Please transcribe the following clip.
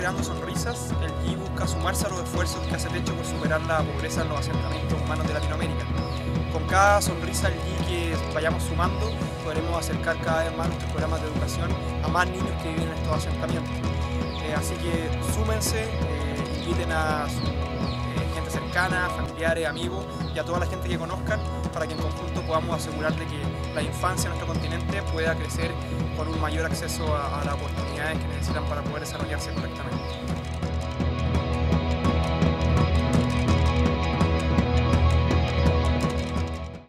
Creando Sonrisas, el GI busca sumarse a los esfuerzos que hace Techo por superar la pobreza en los asentamientos humanos de Latinoamérica. Con cada sonrisa del GI que vayamos sumando, podremos acercar cada vez más nuestros programas de educación a más niños que viven en estos asentamientos. Así que súmense, inviten a su gente cercana, familiares, amigos y a toda la gente que conozcan para que en conjunto podamos asegurar de que la infancia en nuestro continente pueda crecer con un mayor acceso a las oportunidades que necesitan para poder desarrollarse correctamente.